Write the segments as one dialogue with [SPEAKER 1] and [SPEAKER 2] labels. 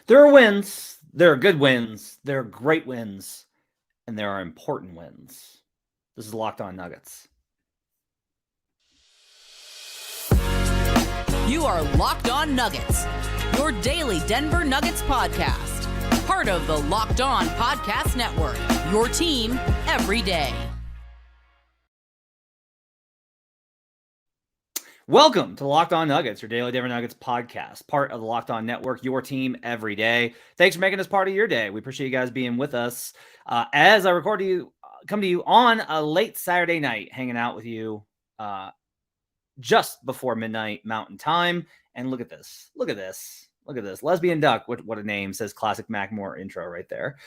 [SPEAKER 1] There are wins, there are good wins, there are great wins, and there are important wins. This is Locked On Nuggets.
[SPEAKER 2] You are Locked On Nuggets, your daily Denver Nuggets podcast. Part of the Locked On Podcast Network, your team every day.
[SPEAKER 1] Welcome to Locked On Nuggets, your daily Denver Nuggets podcast, part of the Locked On Network, your team every day. Thanks for making us part of your day. We appreciate you guys being with us as I come to you on a late Saturday night, hanging out with you just before midnight Mountain Time. And look at this. Look at this. Look at this. Lesbian Duck. What a name, says classic Mackmore intro right there.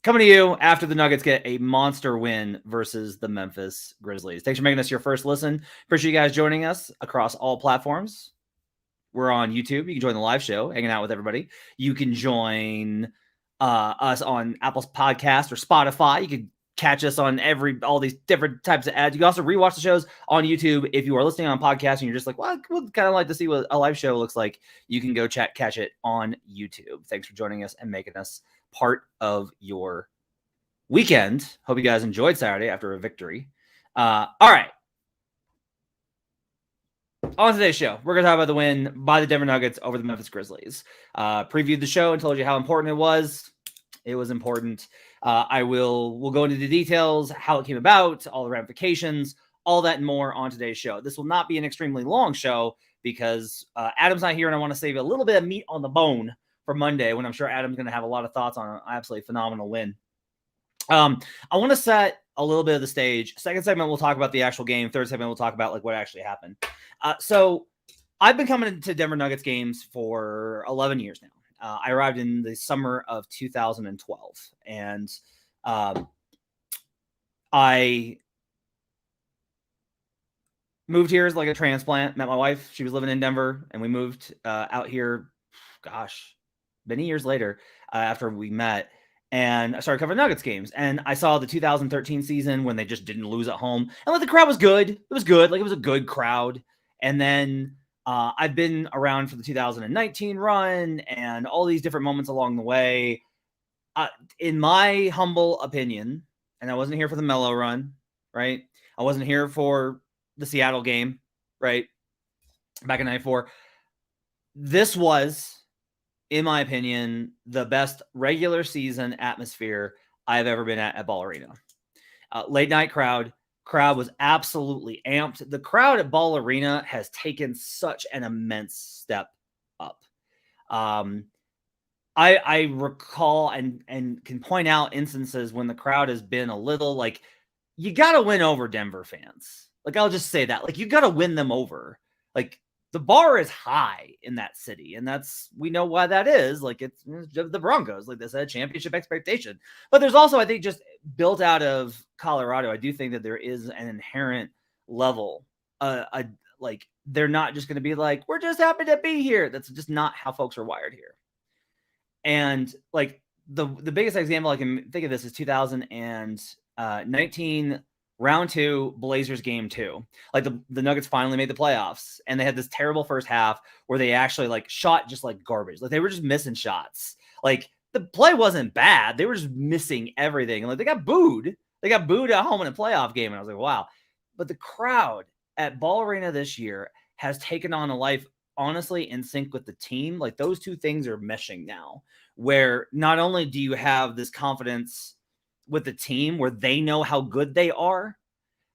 [SPEAKER 1] Coming to you after the Nuggets get a monster win versus the Memphis Grizzlies. Thanks for making us your first listen. Appreciate you guys joining us across all platforms. We're on YouTube. You can join the live show, hanging out with everybody. You can join us on Apple's podcast or Spotify. You can catch us on all these different types of ads. You can also rewatch the shows on YouTube. If you are listening on podcast and you're just like, well, I would kind of like to see what a live show looks like, you can go catch it on YouTube. Thanks for joining us and making us part of your weekend. Hope you guys enjoyed Saturday after a victory. All right. On today's show, we're going to talk about the win by the Denver Nuggets over the Memphis Grizzlies. Previewed the show and told you how important it was. It was important. We'll go into the details, how it came about, all the ramifications, all that and more on today's show. This will not be an extremely long show because Adam's not here, and I want to save a little bit of meat on the bone for Monday, when I'm sure Adam's going to have a lot of thoughts on an absolutely phenomenal win. I want to set a little bit of the stage. Second segment, we'll talk about the actual game. Third segment, we'll talk about like what actually happened. So I've been coming to Denver Nuggets games for 11 years now. I arrived in the summer of 2012, and I moved here as like a transplant. Met my wife. She was living in Denver, and we moved out here, many years later after we met, and I started covering Nuggets games. And I saw the 2013 season when they just didn't lose at home, and like the crowd was good. It was good. Like it was a good crowd. And then I've been around for the 2019 run and all these different moments along the way. In my humble opinion, and I wasn't here for the Melo run, right? I wasn't here for the Seattle game, right? Back in '94. This was, in my opinion, the best regular season atmosphere I've ever been at Ball Arena. Late night crowd was absolutely amped. The crowd at Ball Arena has taken such an immense step up. I recall and can point out instances when the crowd has been a little like, you got to win over Denver fans. Like, I'll just say that. Like, you got to win them over. Like, the bar is high in that city, and we know why that is. Like, it's the Broncos, like this, a championship expectation. But there's also, I think, just built out of Colorado, I do think that there is an inherent level, like they're not just going to be like, we're just happy to be here. That's just not how folks are wired here. And like the biggest example I can think of this is 2019 round 2, Blazers game 2. Like the Nuggets finally made the playoffs, and they had this terrible first half where they actually like shot just like garbage. Like they were just missing shots. Like the play wasn't bad. They were just missing everything. And like they got booed. They got booed at home in a playoff game. And I was like, wow. But the crowd at Ball Arena this year has taken on a life, honestly, in sync with the team. Like those two things are meshing now, where not only do you have this confidence with the team where they know how good they are,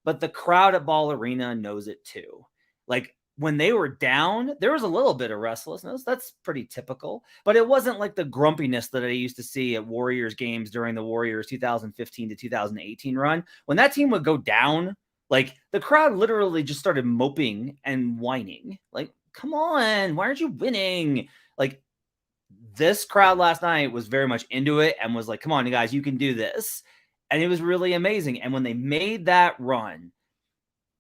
[SPEAKER 1] but the crowd at Ball Arena knows it too. Like when they were down, there was a little bit of restlessness. That's pretty typical, but it wasn't like the grumpiness that I used to see at Warriors games during the Warriors 2015 to 2018 run. When that team would go down, like the crowd literally just started moping and whining. Like, come on, why aren't you winning? Like this crowd last night was very much into it and was like, come on, you guys, you can do this. And it was really amazing. And when they made that run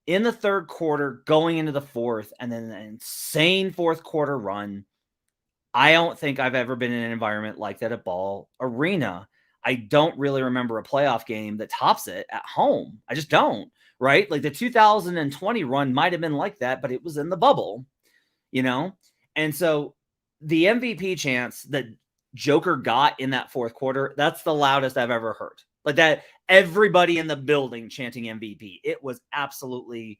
[SPEAKER 1] in the third quarter, going into the fourth, and then an insane fourth quarter run, I don't think I've ever been in an environment like that at Ball Arena. I don't really remember a playoff game that tops it at home. I just don't, right? Like the 2020 run might have been like that, but it was in the bubble, you know? And so the MVP chants that Joker got in that fourth quarter, that's the loudest I've ever heard. Like that, everybody in the building chanting MVP. It was absolutely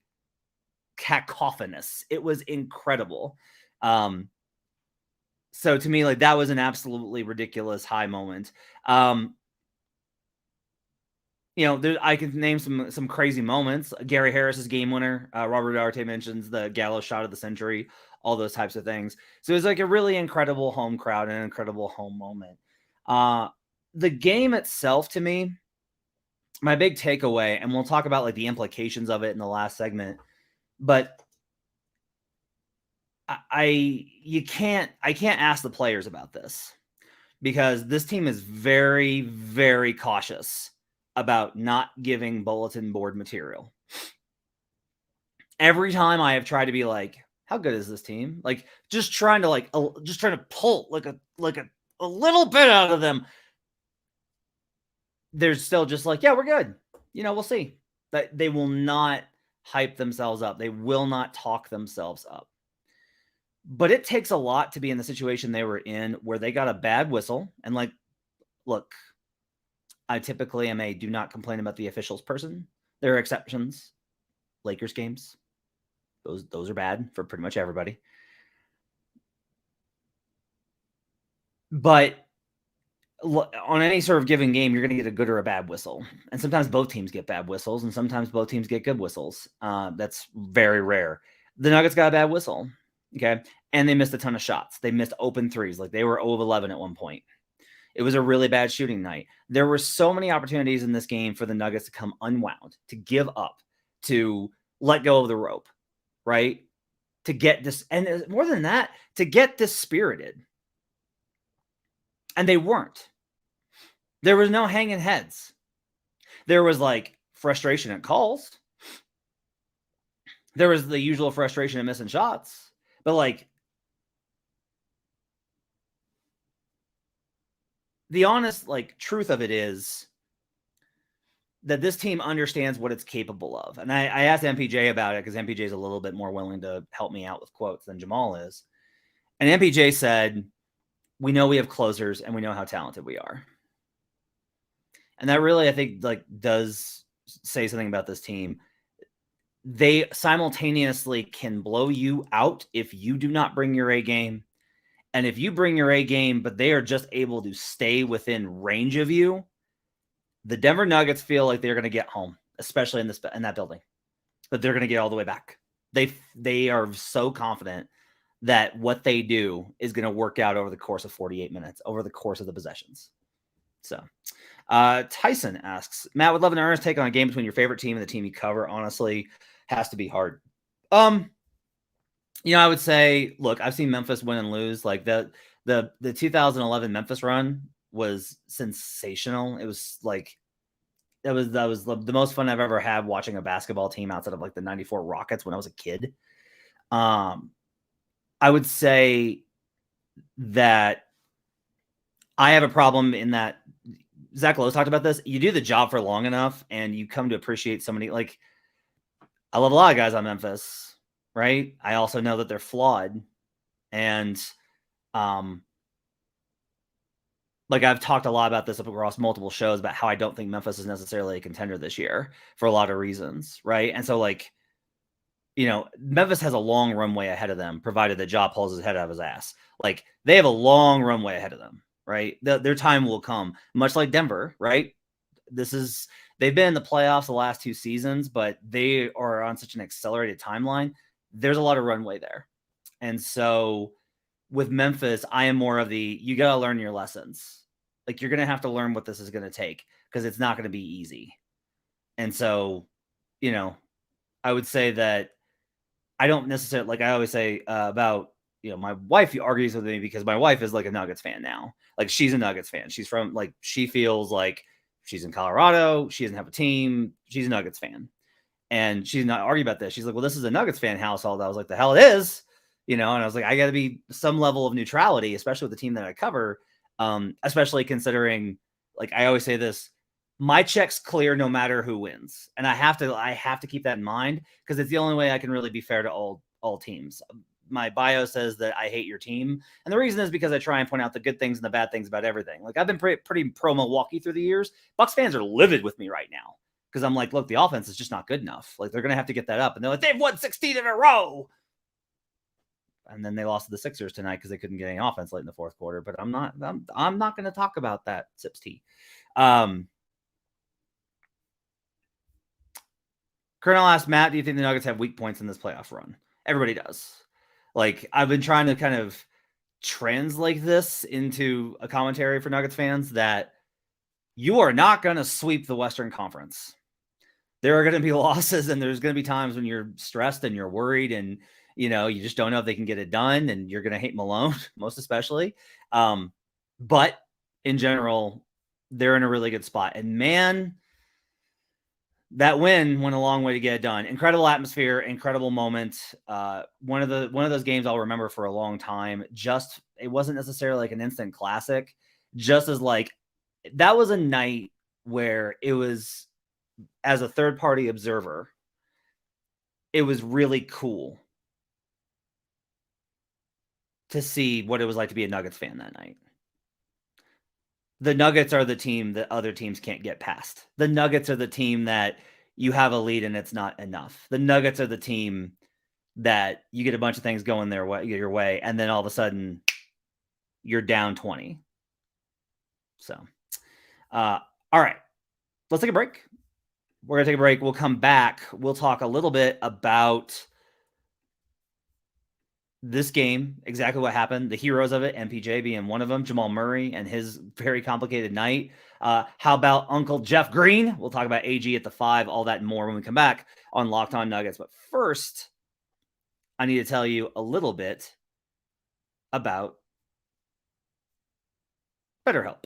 [SPEAKER 1] cacophonous. It was incredible. So to me, like that was an absolutely ridiculous high moment. I can name some crazy moments. Gary Harris's game winner. Robert Arte mentions the Gallows shot of the century, all those types of things. So it was like a really incredible home crowd and an incredible home moment. The game itself, to me, my big takeaway, and we'll talk about like the implications of it in the last segment, but I can't ask the players about this because this team is very, very cautious about not giving bulletin board material. Every time I have tried to be like, how good is this team? Like just trying to pull like a little bit out of them. They're still just like, yeah, we're good. We'll see. That they will not hype themselves up. They will not talk themselves up. But it takes a lot to be in the situation they were in where they got a bad whistle. And like, look, I typically am a do not complain about the officials person. There are exceptions. Lakers games. Those are bad for pretty much everybody. But on any sort of given game, you're going to get a good or a bad whistle. And sometimes both teams get bad whistles, and sometimes both teams get good whistles. That's very rare. The Nuggets got a bad whistle, okay? And they missed a ton of shots. They missed open threes. Like they were 0 of 11 at one point. It was a really bad shooting night. There were so many opportunities in this game for the Nuggets to come unwound, to give up, to let go of the rope, right? To get this, and more than that, to get dispirited. And they weren't. There was no hanging heads. There was like frustration at calls. There was the usual frustration at missing shots. But like, the honest like truth of it is that this team understands what it's capable of. And I asked MPJ about it because MPJ is a little bit more willing to help me out with quotes than Jamal is. And MPJ said, we know we have closers and we know how talented we are. And that really, I think, like does say something about this team. They simultaneously can blow you out if you do not bring your A game. And if you bring your A game, but they are just able to stay within range of you, the Denver Nuggets feel like they're going to get home, especially in that building. But they're going to get all the way back. They are so confident that what they do is going to work out over the course of 48 minutes, over the course of the possessions. So Tyson asks, Matt, would love an earnest take on a game between your favorite team and the team you cover. Honestly, has to be hard. I would say, look, I've seen Memphis win and lose. Like the 2011 Memphis run was sensational. It was like that was the most fun I've ever had watching a basketball team outside of like the 94 Rockets when I was a kid. I would say that I have a problem in that Zach Lowe's talked about this. You do the job for long enough and you come to appreciate somebody. Like, I love a lot of guys on Memphis, right? I also know that they're flawed. And like I've talked a lot about this across multiple shows about how I don't think Memphis is necessarily a contender this year for a lot of reasons, right? And so like, Memphis has a long runway ahead of them, provided that Ja pulls his head out of his ass. Like they have a long runway ahead of them, right? Their time will come, much like Denver, right? They've been in the playoffs the last 2 seasons, but they are on such an accelerated timeline. There's a lot of runway there. And so with Memphis, I am more of you got to learn your lessons. Like you're going to have to learn what this is going to take because it's not going to be easy. And so, I would say that I don't necessarily, like I always say about, my wife argues with me because my wife is like a Nuggets fan now. Like she's a Nuggets fan. She's from she feels like she's in Colorado. She doesn't have a team. She's a Nuggets fan. And she's not arguing about this. She's like, well, this is a Nuggets fan household. I was like, the hell it is, and I was like, I got to be some level of neutrality, especially with the team that I cover. Especially considering, like I always say this, my check's clear no matter who wins. And I have to keep that in mind because it's the only way I can really be fair to all teams. my bio says that I hate your team. And the reason is because I try and point out the good things and the bad things about everything. Like I've been pretty pro Milwaukee through the years. Bucks fans are livid with me right now because I'm like, look, the offense is just not good enough. Like they're going to have to get that up. And they're like, they've won 16 in a row. And then they lost to the Sixers tonight because they couldn't get any offense late in the fourth quarter. But I'm not going to talk about that, Sips T. Colonel asked Matt, do you think the Nuggets have weak points in this playoff run? Everybody does. Like, I've been trying to kind of translate this into a commentary for Nuggets fans that you are not going to sweep the Western Conference. There are going to be losses, and there's going to be times when you're stressed and you're worried, and you just don't know if they can get it done, and you're going to hate Malone, most especially. But in general, they're in a really good spot. And man, that win went a long way to get it done. Incredible atmosphere, incredible moment. One of those games I'll remember for a long time. Just it wasn't necessarily like an instant classic, just as like that was a night where it was, as a third-party observer, it was really cool to see what it was like to be a Nuggets fan that night. The Nuggets are the team that other teams can't get past. The Nuggets are the team that you have a lead and it's not enough. The Nuggets are the team that you get a bunch of things going your way, and then all of a sudden you're down 20. So, all right, let's take a break. We're going to take a break. We'll come back. We'll talk a little bit about this game, exactly what happened, the heroes of it, MPJ being one of them, Jamal Murray and his very complicated night. How about Uncle Jeff Green? We'll talk about AG at the 5, all that and more when we come back on Locked On Nuggets. But first, I need to tell you a little bit about BetterHelp.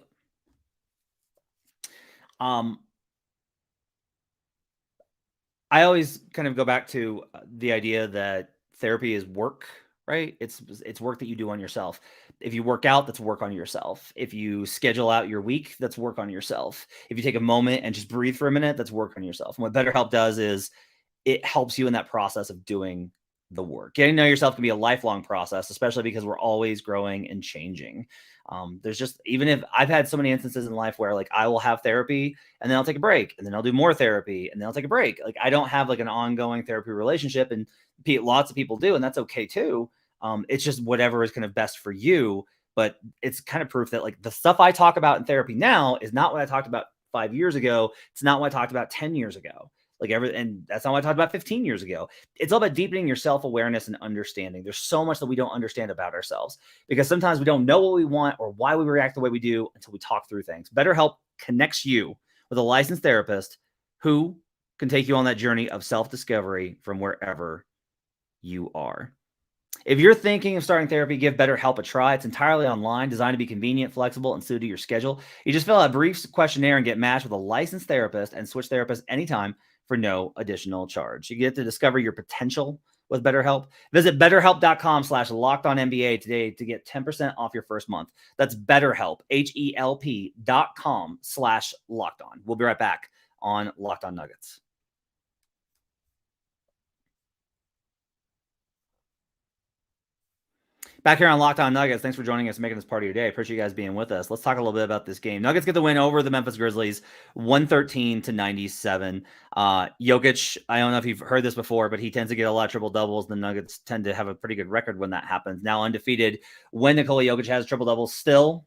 [SPEAKER 1] I always kind of go back to the idea that therapy is work, right? It's work that you do on yourself. If you work out, that's work on yourself. If you schedule out your week, that's work on yourself. If you take a moment and just breathe for a minute, that's work on yourself. And what BetterHelp does is it helps you in that process of doing the work. Getting to know yourself can be a lifelong process, especially because we're always growing and changing. There's just, even if I've had so many instances in life where like I will have therapy and then I'll take a break and then I'll do more therapy and then I'll take a break. Like I don't have like an ongoing therapy relationship, and lots of people do, and that's okay too. It's just whatever is kind of best for you, but it's kind of proof that like the stuff I talk about in therapy now is not what I talked about 5 years ago. It's not what I talked about 10 years ago. And that's not what I talked about 15 years ago. It's all about deepening your self-awareness and understanding. There's so much that we don't understand about ourselves because sometimes we don't know what we want or why we react the way we do until we talk through things. BetterHelp connects you with a licensed therapist who can take you on that journey of self-discovery from wherever you are. If you're thinking of starting therapy, give BetterHelp a try. It's entirely online, designed to be convenient, flexible, and suited to your schedule. You just fill out a brief questionnaire and get matched with a licensed therapist and switch therapists anytime for no additional charge. You get to discover your potential with BetterHelp. Visit BetterHelp.com/LockedOnNBA today to get 10% off your first month. That's BetterHelp, HELP.com/LockedOn. We'll be right back on Locked On Nuggets. Back here on Locked On Nuggets, thanks for joining us, making this part of your day. Appreciate you guys being with us. Let's talk a little bit about this game. Nuggets get the win over the Memphis Grizzlies, 113-97. Jokic, I don't know if you've heard this before, but he tends to get a lot of triple doubles. The Nuggets tend to have a pretty good record when that happens. Now undefeated when Nikola Jokic has triple doubles, still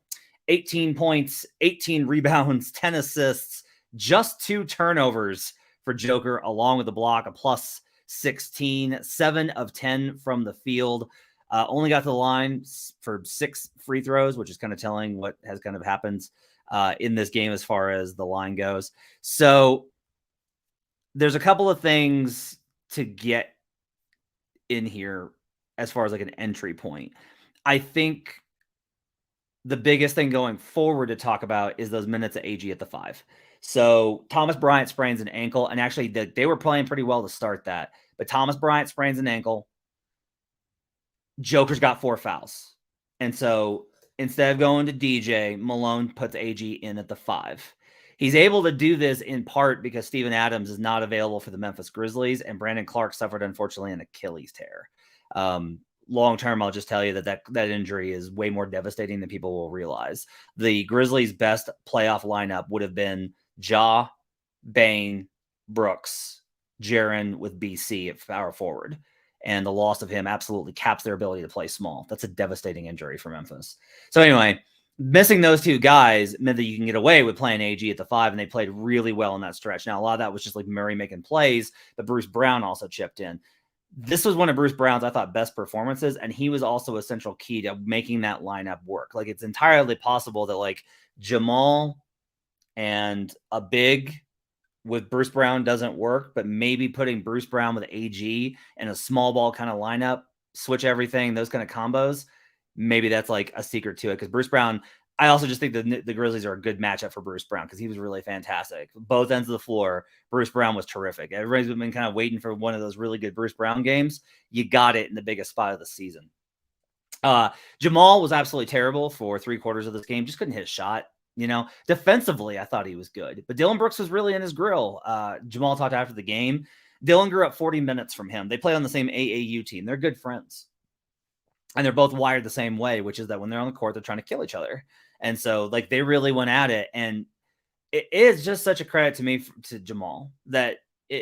[SPEAKER 1] 18 points, 18 rebounds, 10 assists, just 2 turnovers for Joker, along with the block, a plus 16, 7 of 10 from the field. Only got to the line for 6 free throws, which is kind of telling what has kind of happened in this game as far as the line goes. So there's a couple of things to get in here as far as like an entry point. I think the biggest thing going forward to talk about is those minutes of AG at the 5. So Thomas Bryant sprains an ankle, and actually they were playing pretty well to start that. But Thomas Bryant sprains an ankle. Joker's got 4 fouls. And so instead of going to DJ, Malone puts AG in at the 5. He's able to do this in part because Steven Adams is not available for the Memphis Grizzlies, and Brandon Clark suffered, unfortunately, an Achilles tear. long term, I'll just tell you that injury is way more devastating than people will realize. The Grizzlies' best playoff lineup would have been Ja, Bane, Brooks, Jaren with BC at power forward. And the loss of him absolutely caps their ability to play small. That's a devastating injury for Memphis. So anyway, missing those two guys meant that you can get away with playing AG at the 5, and they played really well in that stretch. Now, a lot of that was just like Murray making plays, but Bruce Brown also chipped in. This was one of Bruce Brown's, I thought, best performances, and he was also a central key to making that lineup work. Like, it's entirely possible that, like, Jamal and a big with Bruce Brown doesn't work, but maybe putting Bruce Brown with AG and a small ball kind of lineup, switch everything, those kind of combos, maybe that's like a secret to it. Because Bruce Brown, I also just think the Grizzlies are a good matchup for Bruce Brown because he was really fantastic. Both ends of the floor, Bruce Brown was terrific. Everybody's been kind of waiting for one of those really good Bruce Brown games. You got it in the biggest spot of the season. Jamal was absolutely terrible for 3/4 of this game. Just couldn't hit a shot. Defensively, I thought he was good, but Dylan Brooks was really in his grill. Jamal talked after the game. Dylan grew up 40 minutes from him. They play on the same AAU team. They're good friends. And they're both wired the same way, which is that when they're on the court, they're trying to kill each other. And so, like, they really went at it. And it is just such a credit to me, to Jamal, that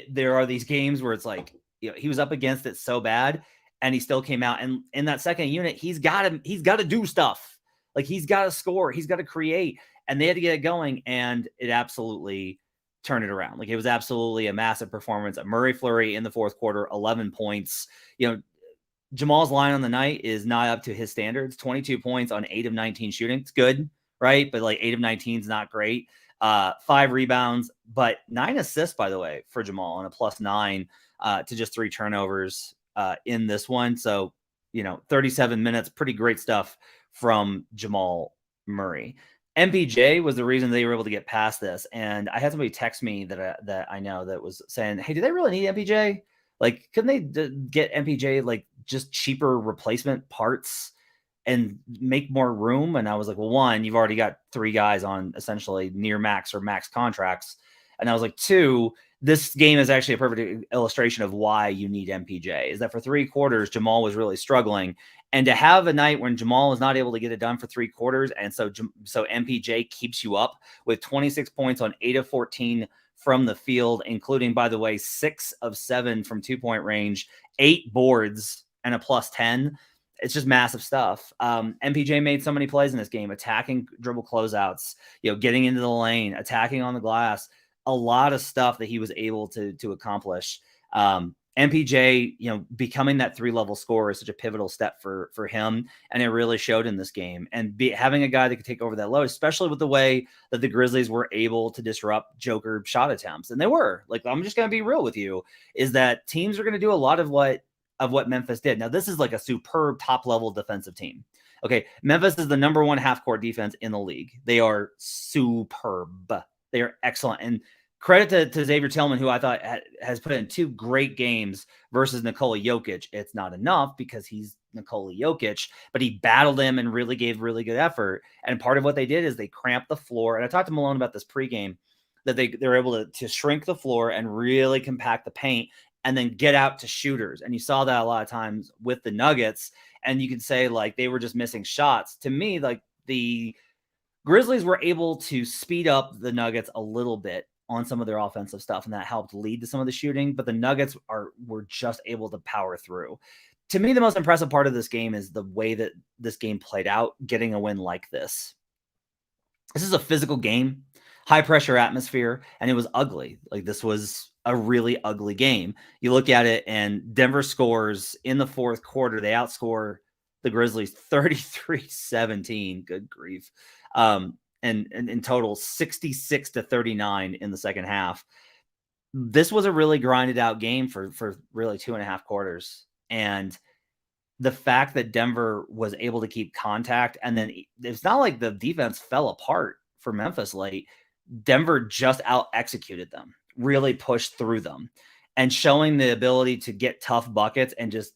[SPEAKER 1] there are these games where it's like, he was up against it so bad, and he still came out. And in that second unit, he's got to do stuff. Like, he's got to score. He's got to create. And they had to get it going, and it absolutely turned it around. Like, it was absolutely a massive performance. A Murray flurry in the fourth quarter, 11 points. Jamal's line on the night is not up to his standards. 22 points on 8 of 19 shooting. It's good, right? But like 8 of 19 is not great. 5 rebounds, but 9 assists, by the way, for Jamal, and a +9 to just 3 turnovers in this one. So, 37 minutes, pretty great stuff from Jamal Murray. MPJ was the reason they were able to get past this. And I had somebody text me that I know that was saying, hey, do they really need MPJ? Like, couldn't they get MPJ, like, just cheaper replacement parts and make more room? And I was like, well, one, you've already got 3 guys on essentially near max or max contracts. And I was like, 2, this game is actually a perfect illustration of why you need MPJ, is that for 3/4, Jamal was really struggling. And to have a night when Jamal is not able to get it done for 3/4, and so MPJ keeps you up with 26 points on 8 of 14 from the field, including, by the way, 6 of 7 from 2-point range, 8 boards, and a +10. It's just massive stuff. MPJ made so many plays in this game, attacking dribble closeouts, getting into the lane, attacking on the glass, a lot of stuff that he was able to accomplish. MPJ, becoming that 3-level scorer is such a pivotal step for him, and it really showed in this game. And having a guy that could take over that load, especially with the way that the Grizzlies were able to disrupt Joker shot attempts, and they were. Like, I'm just going to be real with you, is that teams are going to do a lot of what Memphis did. Now, this is like a superb top-level defensive team. Okay, Memphis is the number 1 half-court defense in the league. They are superb. They are excellent. And credit to Xavier Tillman, who I thought has put in 2 great games versus Nikola Jokic. It's not enough because he's Nikola Jokic, but he battled him and really gave really good effort. And part of what they did is they cramped the floor. And I talked to Malone about this pregame, that they're able to shrink the floor and really compact the paint and then get out to shooters. And you saw that a lot of times with the Nuggets. And you could say, like, they were just missing shots. To me, like, the Grizzlies were able to speed up the Nuggets a little bit on some of their offensive stuff, and that helped lead to some of the shooting, but the Nuggets were just able to power through. To me, the most impressive part of this game is the way that this game played out, getting a win like this. This is a physical game, high pressure atmosphere, and it was ugly. Like, this was a really ugly game. You look at it, and Denver scores in the fourth quarter. They outscore the Grizzlies 33-17. Good grief. And in total 66-39 in the second half. This was a really grinded out game for really 2.5 quarters. And the fact that Denver was able to keep contact, and then it's not like the defense fell apart for Memphis late. Denver just out executed them, really pushed through them, and showing the ability to get tough buckets and just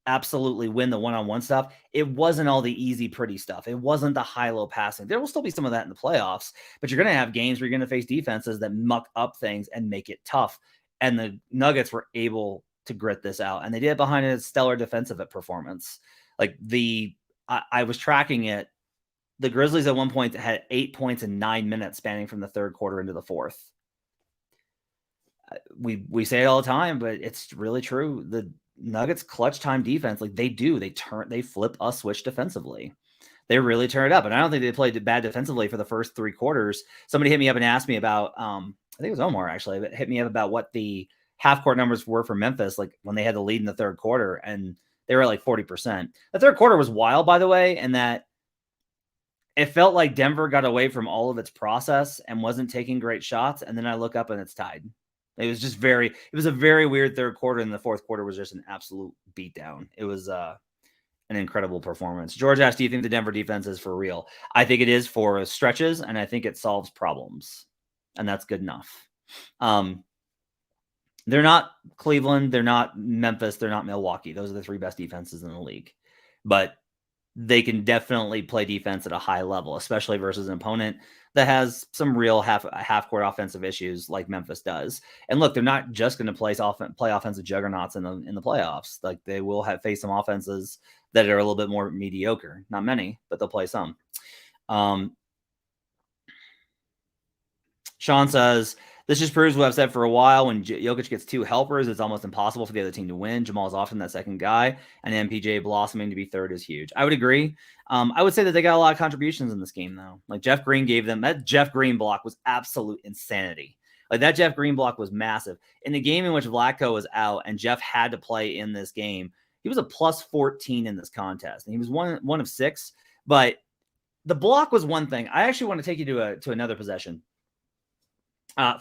[SPEAKER 1] absolutely win the one-on-one stuff. It wasn't all the easy, pretty stuff. It wasn't the high-low passing. There will still be some of that in the playoffs, but you're going to have games where you're going to face defenses that muck up things and make it tough. And the Nuggets were able to grit this out, and they did it behind a stellar defensive performance. Like I was tracking it. The Grizzlies at one point had 8 points in 9 minutes spanning from the third quarter into the fourth. We say it all the time, but it's really true. The Nuggets clutch time defense, like they flip a switch defensively. They really turn it up. And I don't think they played bad defensively for the first 3 quarters. Somebody hit me up and asked me about, I think it was Omar actually, but hit me up about what the half court numbers were for Memphis, like when they had the lead in the third quarter, and they were at like 40%. The third quarter was wild, by the way, in that it felt like Denver got away from all of its process and wasn't taking great shots. And then I look up and it's tied. It was a very weird third quarter, and the fourth quarter was just an absolute beatdown. It was an incredible performance. George asked, do you think the Denver defense is for real? I think it is for stretches, and I think it solves problems, and that's good enough. They're not Cleveland, they're not Memphis, they're not Milwaukee. Those are the 3 best defenses in the league. But they can definitely play defense at a high level, especially versus an opponent that has some real half-court offensive issues like Memphis does. And look, they're not just going to play offensive juggernauts in the playoffs. Like, they will face some offenses that are a little bit more mediocre. Not many, but they'll play some. Sean says, this just proves what I've said for a while. When Jokic gets 2 helpers, it's almost impossible for the other team to win. Jamal is often that second guy, and MPJ blossoming to be third is huge. I would agree. I would say that they got a lot of contributions in this game, though. Like, Jeff Green gave them – that Jeff Green block was absolute insanity. Like, that Jeff Green block was massive. In the game in which Vlatko was out and Jeff had to play in this game, he was a plus 14 in this contest. And he was one of 6. But the block was one thing. I actually want to take you to another possession.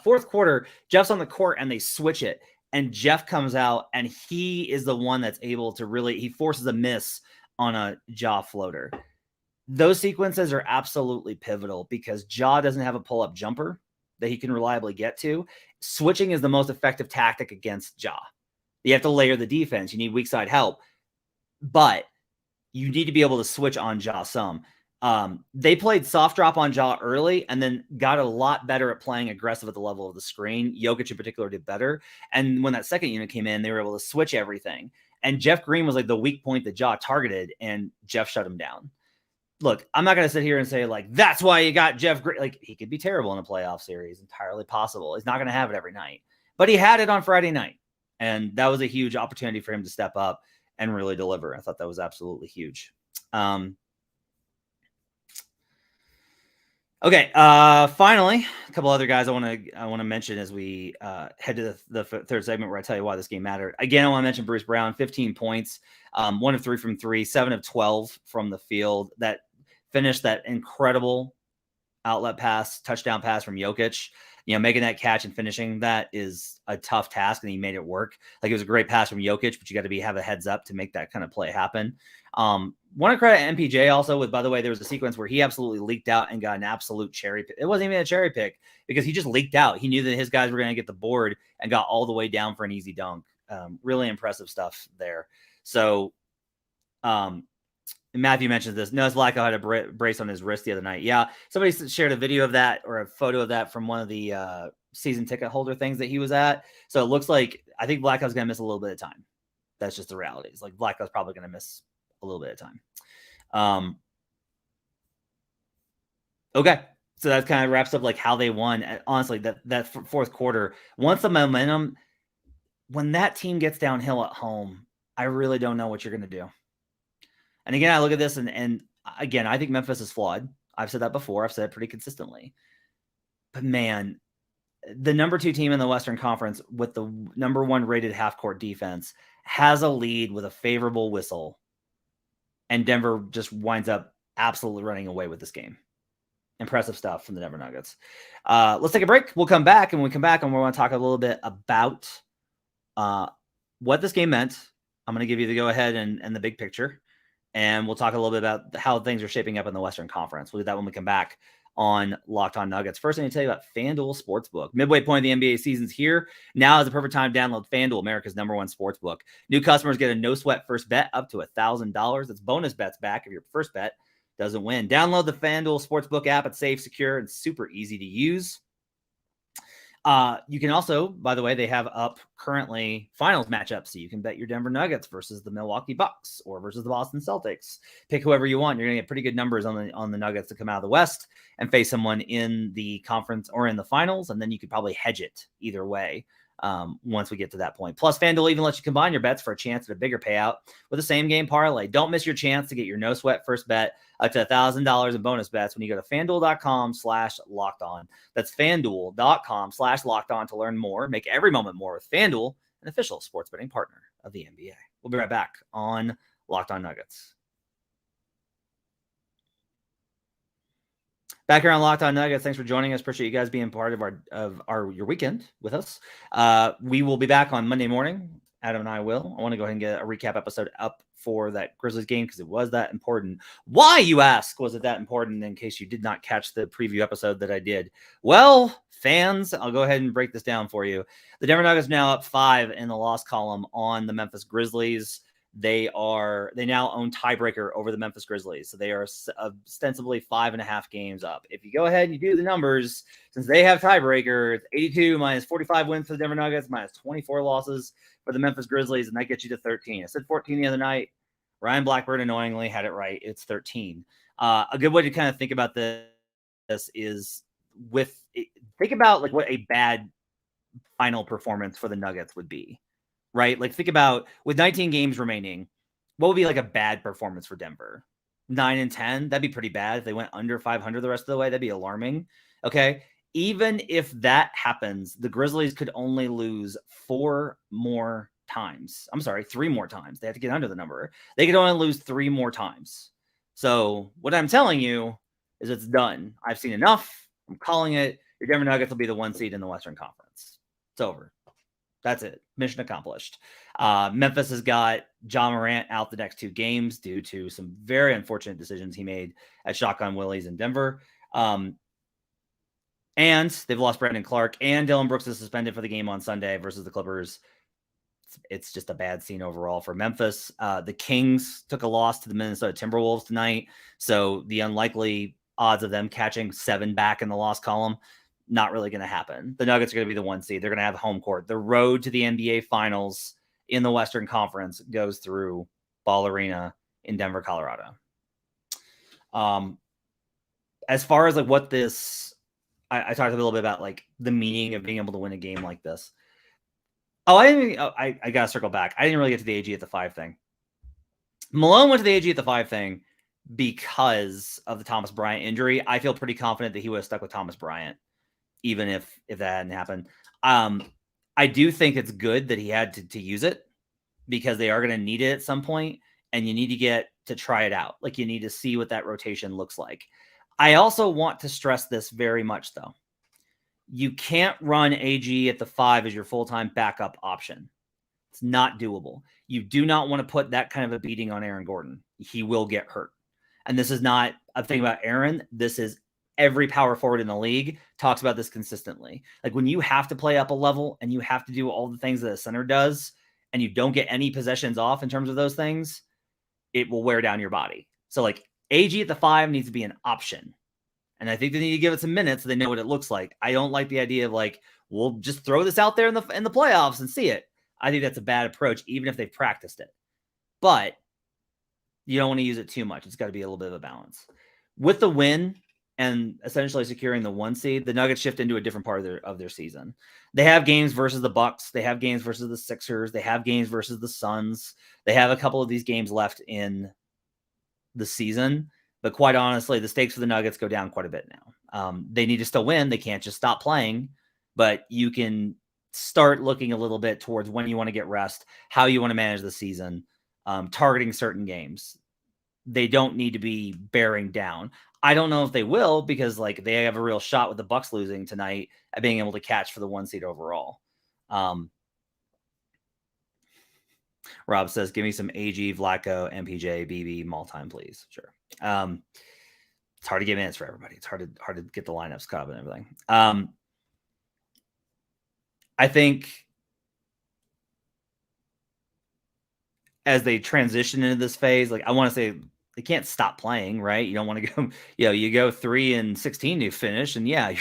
[SPEAKER 1] Fourth quarter, Jeff's on the court and they switch it, and Jeff comes out and he is the one that's able to he forces a miss on a Ja floater. Those sequences are absolutely pivotal because Ja doesn't have a pull-up jumper that he can reliably get to. Switching is the most effective tactic against Ja. You have to layer the defense. You need weak side help, but you need to be able to switch on Ja some. They played soft drop on Ja early and then got a lot better at playing aggressive at the level of the screen. Jokic in particular did better. And when that second unit came in, they were able to switch everything. And Jeff Green was like the weak point that Ja targeted, and Jeff shut him down. Look, I'm not going to sit here and say, like, that's why you got Jeff Green. Like, he could be terrible in a playoff series. Entirely possible. He's not going to have it every night. But he had it on Friday night. And that was a huge opportunity for him to step up and really deliver. I thought that was absolutely huge. Okay. Finally, a couple other guys I want to mention as we head to the third segment where I tell you why this game mattered. Again, I want to mention Bruce Brown, 15 points, 1 of 3 from 3, 7 of 12 from the field. That finished that incredible outlet pass, touchdown pass from Jokic. You know, making that catch and finishing that is a tough task, and he made it work. Like, it was a great pass from Jokic, but you got to have a heads up to make that kind of play happen. Want to credit MPJ also with, by the way, there was a sequence where he absolutely leaked out and got an absolute cherry pick. It wasn't even a cherry pick because he just leaked out. He knew that his guys were going to get the board and got all the way down for an easy dunk. Really impressive stuff there. So, Matthew mentioned this. Notice Vlatko had a brace on his wrist the other night. Yeah, somebody shared a video of that or a photo of that from one of the season ticket holder things that he was at. So it looks like I think Vlatko's going to miss a little bit of time. That's just the reality. It's like Vlatko's probably going to miss a little bit of time. Okay, so that kind of wraps up like how they won. Honestly, that fourth quarter, once the momentum, when that team gets downhill at home, I really don't know what you're going to do. And again, I look at this and again, I think Memphis is flawed. I've said that before. I've said it pretty consistently. But man, the number 2 team in the Western Conference with the number 1 rated half-court defense has a lead with a favorable whistle. And Denver just winds up absolutely running away with this game. Impressive stuff from the Denver Nuggets. Let's take a break. We'll come back. And when we come back, and we want to talk a little bit about what this game meant. I'm going to give you the go-ahead and the big picture. And we'll talk a little bit about how things are shaping up in the Western Conference. We'll do that when we come back on Locked On Nuggets. First, I need to tell you about FanDuel Sportsbook. Midway point of the NBA season's here. Now is the perfect time to download FanDuel, America's #1 sportsbook. New customers get a no-sweat first bet up to $1,000. That's bonus bets back if your first bet doesn't win. Download the FanDuel Sportsbook app. It's safe, secure, and super easy to use. You can also, by the way, they have up currently finals matchups. So you can bet your Denver Nuggets versus the Milwaukee Bucks or versus the Boston Celtics. Pick whoever you want. You're going to get pretty good numbers on the Nuggets to come out of the West and face someone in the conference or in the finals. And then you could probably hedge it either way. Once we get to that point. Plus, FanDuel even lets you combine your bets for a chance at a bigger payout with a same game parlay. Don't miss your chance to get your no sweat first bet up to $1,000 in bonus bets when you go to FanDuel.com/lockedon. That's FanDuel.com/lockedon to learn more. Make every moment more with FanDuel, an official sports betting partner of the NBA. We'll be right back on Locked On Nuggets. Back here on Locked On Nuggets, thanks for joining us. Appreciate you guys being part of your weekend with us. We will be back on Monday morning. Adam and I will. I want to go ahead and get a recap episode up for that Grizzlies game because it was that important. Why, you ask, was it that important? In case you did not catch the preview episode that I did. Well, fans, I'll go ahead and break this down for you. The Denver Nuggets now up 5 in the loss column on the Memphis Grizzlies. They now own tiebreaker over the Memphis Grizzlies. So they are ostensibly 5.5 games up. If you go ahead and you do the numbers, since they have tiebreaker, it's 82 minus 45 wins for the Denver Nuggets, minus 24 losses for the Memphis Grizzlies, and that gets you to 13. I said 14 the other night. Ryan Blackburn annoyingly had it right. It's 13. A good way to kind of think about this is think about like what a bad final performance for the Nuggets would be. Right? Like think about with 19 games remaining, what would be like a bad performance for Denver? 9-10, that'd be pretty bad. If they went under 500 the rest of the way, that'd be alarming. Okay. Even if that happens, the Grizzlies could only lose 3 more times. They have to get under the number. They could only lose 3 more times. So what I'm telling you is it's done. I've seen enough. I'm calling it. Your Denver Nuggets will be the 1 seed in the Western Conference. It's over. That's it. Mission accomplished. Memphis has got John Morant out the next 2 games due to some very unfortunate decisions he made at Shotgun Willie's in Denver. And they've lost Brandon Clark, and Dylan Brooks is suspended for the game on Sunday versus the Clippers. It's just a bad scene overall for Memphis. The Kings took a loss to the Minnesota Timberwolves tonight. So the unlikely odds of them catching 7 back in the loss column, not really going to happen. The Nuggets are going to be the 1 seed. They're going to have home court. The road to the NBA Finals in the Western Conference goes through Ball Arena in Denver, Colorado. As far as like what this, I talked a little bit about like the meaning of being able to win a game like this. I got to circle back. I didn't really get to the AG at the 5 thing. Malone went to the AG at the 5 thing because of the Thomas Bryant injury. I feel pretty confident that he would have stuck with Thomas Bryant, even if that hadn't happened. I do think it's good that he had to use it because they are going to need it at some point, and you need to get to try it out. Like you need to see what that rotation looks like. I also want to stress this very much, though. You can't run AG at the 5 as your full-time backup option. It's not doable. You do not want to put that kind of a beating on Aaron Gordon. He will get hurt. And this is not a thing about Aaron. This is every power forward in the league talks about this consistently. Like when you have to play up a level and you have to do all the things that a center does and you don't get any possessions off in terms of those things, it will wear down your body. So like AG at the 5 needs to be an option. And I think they need to give it some minutes so they know what it looks like. I don't like the idea of like, we'll just throw this out there in the playoffs and see it. I think that's a bad approach, even if they've practiced it. But you don't want to use it too much. It's got to be a little bit of a balance. With the win and essentially securing the 1 seed, the Nuggets shift into a different part of their season. They have games versus the Bucks. They have games versus the Sixers. They have games versus the Suns. They have a couple of these games left in the season. But quite honestly, the stakes for the Nuggets go down quite a bit now. They need to still win. They can't just stop playing. But you can start looking a little bit towards when you want to get rest, how you want to manage the season, targeting certain games. They don't need to be bearing down. I don't know if they will because like they have a real shot with the Bucks losing tonight at being able to catch for the 1 seed overall. Rob says, give me some AG, Vlaco, MPJ, BB, Maltime, please. Sure. It's hard to get minutes for everybody. It's hard to get the lineups caught up and everything. I think as they transition into this phase, like I want to say they can't stop playing, right? You don't want to go, you go 3-16 to finish, and yeah,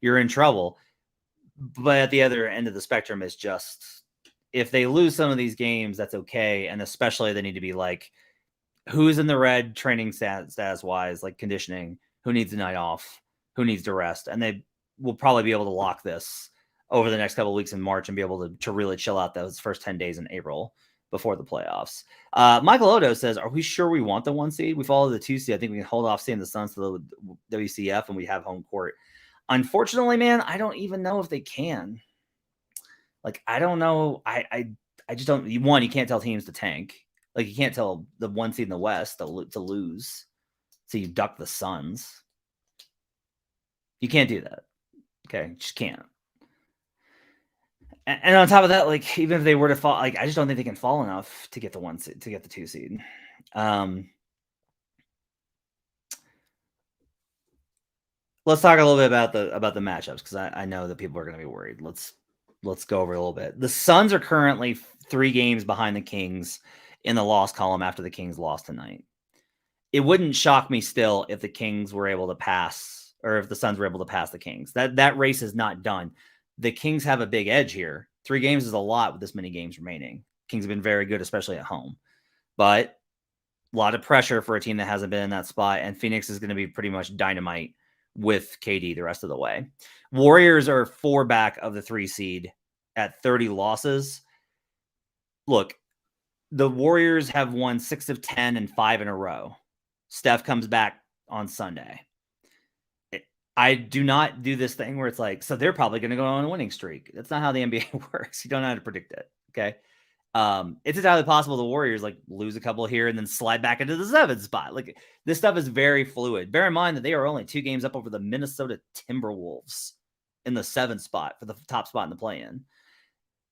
[SPEAKER 1] you're in trouble. But at the other end of the spectrum is just, if they lose some of these games, that's okay. And especially they need to be like, who's in the red training status wise, like conditioning, who needs a night off, who needs to rest. And they will probably be able to lock this over the next couple of weeks in March and be able to really chill out those first 10 days in April before the playoffs. Michael Odo says, are we sure we want the 1 seed? We follow the 2 seed. I think we can hold off seeing the Suns to the WCF and we have home court. Unfortunately, man, I don't even know if they can. Like, I don't know. I just don't. You can't tell teams to tank. Like, you can't tell the 1 seed in the West to lose. So you duck the Suns. You can't do that. Okay, just can't. And on top of that, like, even if they were to fall, like, I just don't think they can fall enough to get the 1 seed, to get the 2 seed. Let's talk a little bit about the matchups, because I know that people are going to be worried. Let's go over a little bit. The Suns are currently 3 games behind the Kings in the loss column after the Kings lost tonight. It wouldn't shock me still if the Kings were able to pass, or if the Suns were able to pass the Kings. That race is not done. The Kings have a big edge here. 3 games is a lot with this many games remaining. Kings have been very good, especially at home. But a lot of pressure for a team that hasn't been in that spot, and Phoenix is going to be pretty much dynamite with KD the rest of the way. Warriors are 4 back of the 3 seed at 30 losses. Look, the Warriors have won 6 of 10 and 5 in a row. Steph comes back on Sunday. I do not do this thing where it's like, so they're probably going to go on a winning streak. That's not how the NBA works. You don't know how to predict it. Okay. It's entirely possible the Warriors like lose a couple here and then slide back into the 7th spot. Like, this stuff is very fluid. Bear in mind that they are only 2 games up over the Minnesota Timberwolves in the 7th spot for the top spot in the play-in.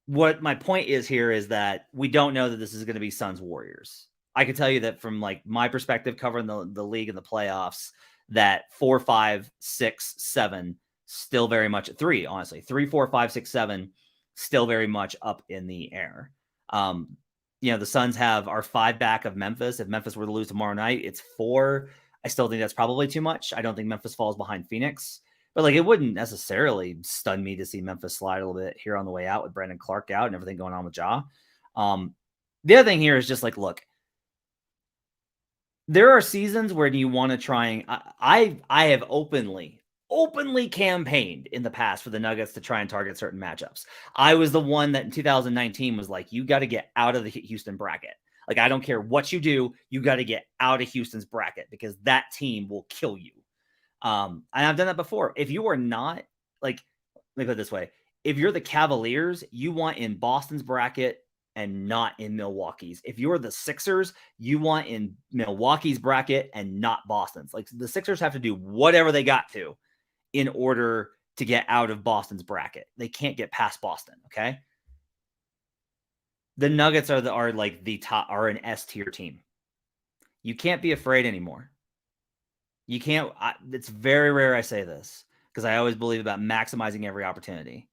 [SPEAKER 1] What my point is here is that we don't know that this is going to be Suns Warriors. I can tell you that from like my perspective covering the league and the playoffs, that 4, 5, 6, 7 still very much at 3, honestly. 3, 4, 5, 6, 7 still very much up in the air. The Suns are 5 back of Memphis. If Memphis were to lose tomorrow night, it's 4. I still think that's probably too much. I don't think Memphis falls behind Phoenix, but like, it wouldn't necessarily stun me to see Memphis slide a little bit here on the way out with Brandon Clark out and everything going on with Ja. The other thing here is just like, look, there are seasons where you want to try and I have openly campaigned in the past for the Nuggets to try and target certain matchups. I was the one that in 2019 was like, you got to get out of the Houston bracket. Like, I don't care what you do, you got to get out of Houston's bracket because that team will kill you. And I've done that before. If you are not, like, let me put it this way. If you're the Cavaliers, you want in Boston's bracket and not in Milwaukee's. If you're the Sixers, you want in Milwaukee's bracket and not Boston's. Like, the Sixers have to do whatever they got to in order to get out of Boston's bracket. They can't get past Boston, okay? The Nuggets are like the top, are an S tier team. You can't be afraid anymore. You can't. It's very rare I say this because I always believe about maximizing every opportunity.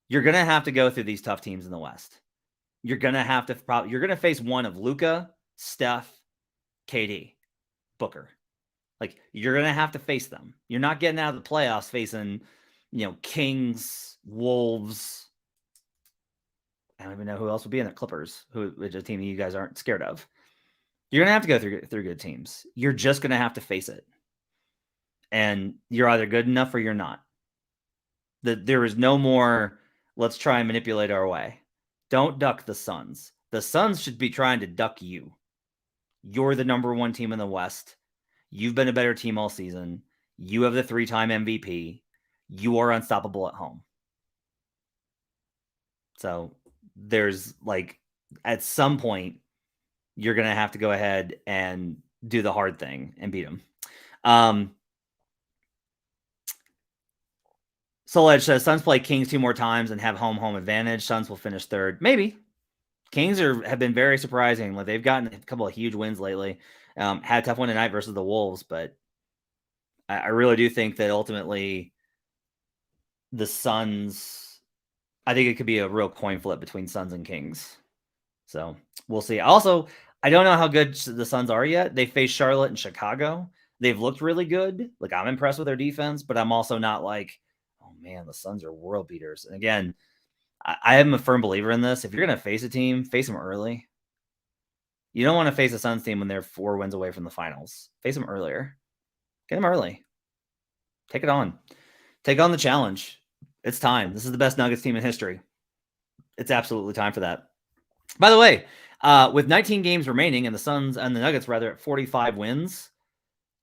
[SPEAKER 1] You're going to have to go through these tough teams in the West. You're going to have to you're going to face one of Luka, Steph, KD, Booker. Like, you're going to have to face them. You're not getting out of the playoffs facing, Kings, Wolves. I don't even know who else would be in the Clippers, which is a team that you guys aren't scared of. You're going to have to go through good teams. You're just going to have to face it. And you're either good enough or you're not. There is no more, let's try and manipulate our way. Don't duck the Suns. The Suns should be trying to duck you. You're the number 1 team in the West. You've been a better team all season. You have the 3-time MVP. You are unstoppable at home. So there's like, at some point, you're going to have to go ahead and do the hard thing and beat them. Soledge says Suns play Kings 2 more times and have home advantage. Suns will finish 3rd. Maybe. Kings have been very surprising. Like, they've gotten a couple of huge wins lately. Had a tough one tonight versus the Wolves, but I really do think that ultimately the Suns, I think it could be a real coin flip between Suns and Kings. So we'll see. Also, I don't know how good the Suns are yet. They faced Charlotte and Chicago. They've looked really good. Like, I'm impressed with their defense, but I'm also not like, oh man, the Suns are world beaters. And again, I am a firm believer in this. If you're going to face a team, face them early. You don't want to face a Suns team when they're 4 wins away from the finals. Face them earlier. Get them early. Take it on. Take on the challenge. It's time. This is the best Nuggets team in history. It's absolutely time for that. By the way, with 19 games remaining and the Suns and the Nuggets rather at 45 wins,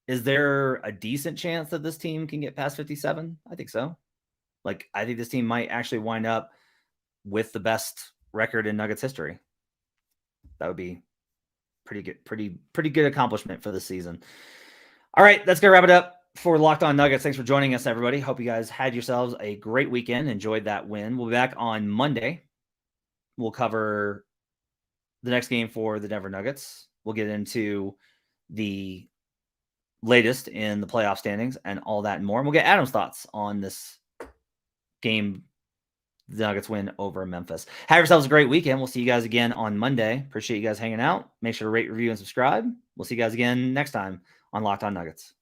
[SPEAKER 1] is there a decent chance that this team can get past 57? I think so. Like, I think this team might actually wind up with the best record in Nuggets history. That would be pretty good accomplishment for the season. All right, that's gonna wrap it up for Locked On Nuggets. Thanks for joining us, everybody. Hope you guys had yourselves a great weekend. Enjoyed that win. We'll be back on Monday. We'll cover the next game for the Denver Nuggets. We'll get into the latest in the playoff standings and all that and more. And we'll get Adam's thoughts on this game, the Nuggets win over Memphis. Have yourselves a great weekend. We'll see you guys again on Monday. Appreciate you guys hanging out. Make sure to rate, review, and subscribe. We'll see you guys again next time on Locked On Nuggets.